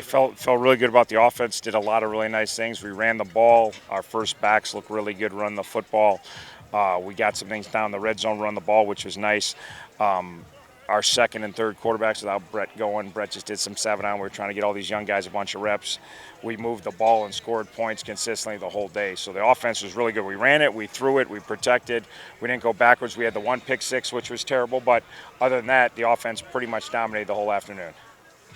I felt really good about the offense. Did a lot of really nice things. We ran the ball. Our first backs looked really good running the football. We got some things down the red zone, run the ball, which was nice. Our second and third quarterbacks without Brett going. Brett just did some 7-on. We were trying to get all these young guys a bunch of reps. We moved the ball and scored points consistently the whole day. So the offense was really good. We ran it, we threw it, we protected. We didn't go backwards. We had the one pick six, which was terrible. But other than that, the offense pretty much dominated the whole afternoon.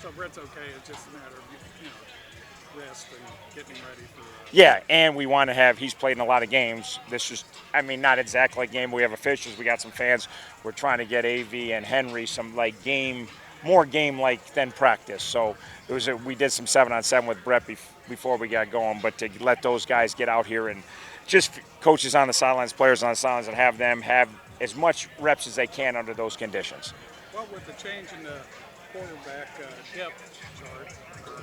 So Brett's okay. It's just a matter of rest and getting ready for. Yeah, and we want to have. He's played in a lot of games. This is, I mean, not exactly a game. We have officials. We got some fans. We're trying to get AV and Henry some more game-like than practice. So we did some 7-on-7 with Brett before we got going. But to let those guys get out here and just coaches on the sidelines, players on the sidelines, and have them have as much reps as they can under those conditions. Well, with the change in the quarterback depth chart,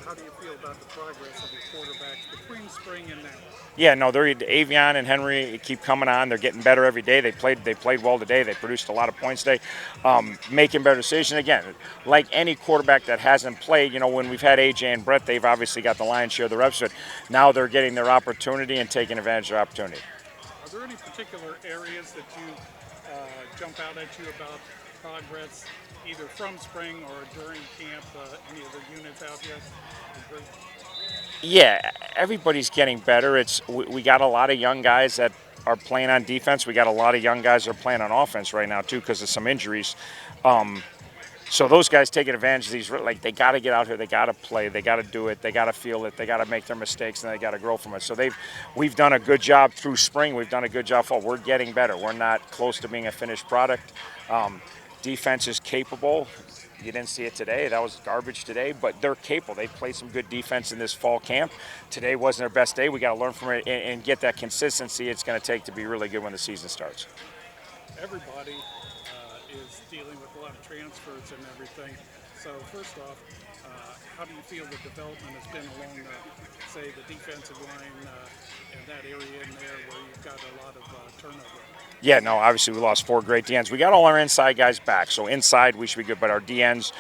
how do you feel about the progress of your quarterbacks between spring and now? Yeah, no, they're Avion and Henry keep coming on. They're getting better every day. They played well today. They produced a lot of points today, making better decisions. Again, like any quarterback that hasn't played, when we've had AJ and Brett, they've obviously got the lion's share of the reps, but now they're getting their opportunity and taking advantage of their opportunity. Are there any particular areas that you jump out at you about progress, either from spring or during camp? Any of the units out here? Yeah, everybody's getting better. We got a lot of young guys that are playing on defense. We got a lot of young guys that are playing on offense right now too because of some injuries. So those guys taking advantage of these, like they got to get out here, they got to play, they got to do it, they got to feel it, they got to make their mistakes, and they got to grow from it. So we've done a good job through spring. We've done a good job. We're getting better. We're not close to being a finished product. Defense is capable. You didn't see it today. That was garbage today, but they're capable. They played some good defense in this fall camp. Today wasn't their best day. We got to learn from it and get that consistency it's going to take to be really good when the season starts. Everybody is dealing with a lot of transfers and everything. So first off, how do you feel the development has been along, say, the defensive line and that area in there where you've got a lot of turnover? Yeah, no, obviously we lost 4 great DNs. We got all our inside guys back, so inside we should be good. But our DNs,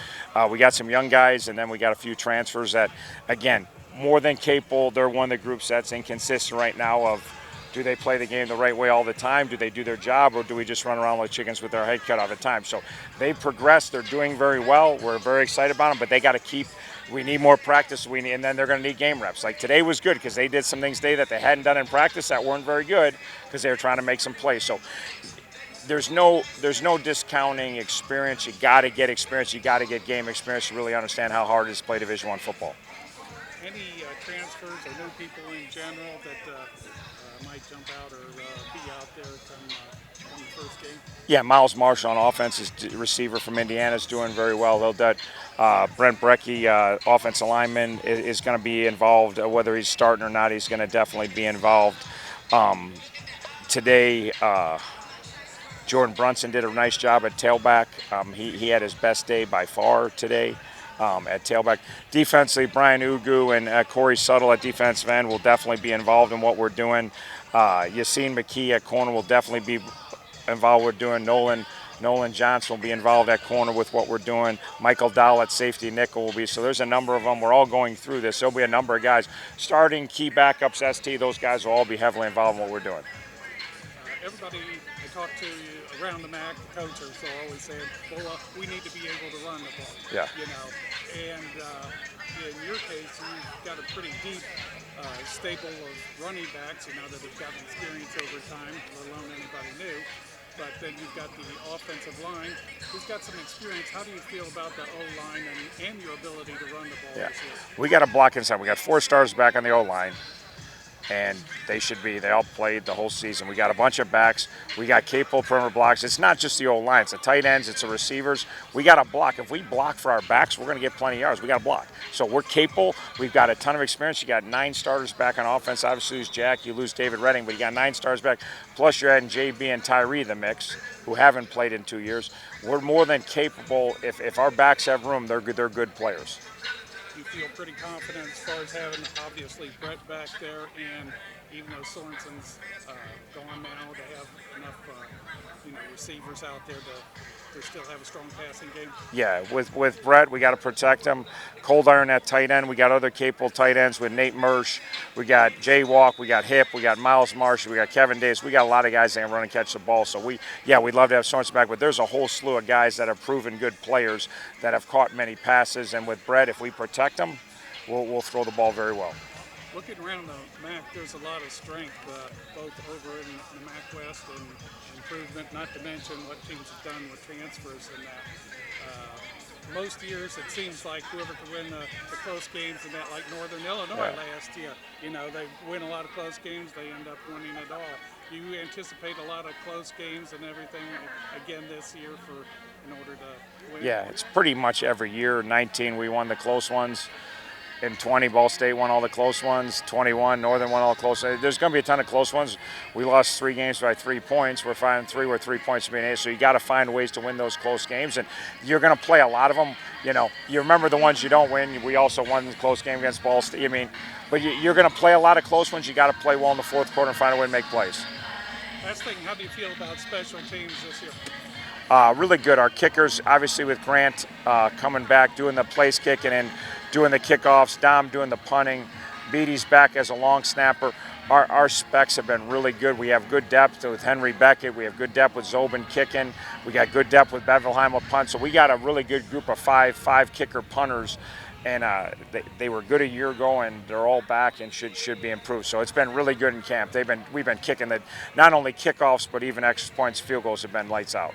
we got some young guys, and then we got a few transfers that, again, more than capable. They're one of the groups that's inconsistent right now of do they play the game the right way all the time? Do they do their job, or do we just run around like chickens with our head cut all the time? So they progressed. They're doing very well. We're very excited about them, but they got to keep – we need more practice, and then they're going to need game reps. Like today was good because they did some things today that they hadn't done in practice that weren't very good because they were trying to make some plays. So there's no discounting experience. You got to get experience. You got to get game experience to really understand how hard it is to play Division I football. Any transfers or new people in general that might jump out or be out there come the first game? Yeah, Miles Marshall on offense is receiver from Indiana is doing very well. Brent Brecky, offensive lineman, is going to be involved. Whether he's starting or not, he's going to definitely be involved. Today, Jordan Brunson did a nice job at tailback. He had his best day by far today at tailback. Defensively, Brian Ugu and Corey Suttle at defensive end will definitely be involved in what we're doing. Yassine McKee at corner will definitely be involved with doing. Nolan Johnson will be involved at corner with what we're doing. Michael Dowell at safety nickel will be. So there's a number of them. We're all going through this. There'll be a number of guys. Starting key backups, ST, those guys will all be heavily involved in what we're doing. Everybody I talk to around the MAC, the coaches are always saying, well, we need to be able to run the ball. Yeah. And in your case, you've got a pretty deep stable of running backs, that have got experience over time, let alone anybody new. But then you've got the offensive line who's got some experience. How do you feel about the O-line and your ability to run the ball this year? We got a block inside. We got 4 stars back on the O-line, and they all played the whole season. We got a bunch of backs. We got capable perimeter blocks. It's not just the O-line. It's the tight ends. It's the receivers. We got to block. If we block for our backs, we're going to get plenty of yards. We got to block. So we're capable. We've got a ton of experience. You got 9 starters back on offense. Obviously, you lose Jack. You lose David Redding, but you got 9 stars back. Plus, you're adding JB and Tyree the mix, who haven't played in 2 years. We're more than capable. If our backs have room, they're good players. You feel pretty confident as far as having, obviously, Brett back there and even though Sorensen's gone now, they have enough receivers out there to still have a strong passing game. Yeah, with Brett, we got to protect him. Cold Iron at tight end. We got other capable tight ends with Nate Mersch. We got Jay Walk. We got Hip. We got Miles Marsh. We got Kevin Davis. We got a lot of guys that can run and catch the ball. So we'd love to have Sorensen back. But there's a whole slew of guys that have proven good players that have caught many passes. And with Brett, if we protect them, we'll throw the ball very well. Looking around the MAC, there's a lot of strength, both over in the MAC West and improvement, not to mention what teams have done with transfers and that. Most years it seems like whoever can win the close games and that, like Northern Illinois last year, they win a lot of close games, they end up winning it all. You anticipate a lot of close games and everything again this year in order to win? Yeah, it's pretty much every year. 19, we won the close ones. In 20, Ball State won all the close ones. 21, Northern won all the close ones. There's going to be a ton of close ones. We lost 3 games by 3 points. We're 5-3. We're 3 points from being 8. So you got to find ways to win those close games, and you're going to play a lot of them. You remember the ones you don't win. We also won the close game against Ball State. But you're going to play a lot of close ones. You got to play well in the fourth quarter and find a way to make plays. Last thing, how do you feel about special teams this year? Really good. Our kickers, obviously with Grant coming back, doing the place kicking and doing the kickoffs, Dom doing the punting, Beatty's back as a long snapper. Our specs have been really good. We have good depth with Henry Beckett. We have good depth with Zobin kicking. We got good depth with Bevelheim with punt. So we got a really good group of five kicker punters. And they were good a year ago, and they're all back and should be improved. So it's been really good in camp. We've been kicking not only kickoffs, but even extra points, field goals have been lights out.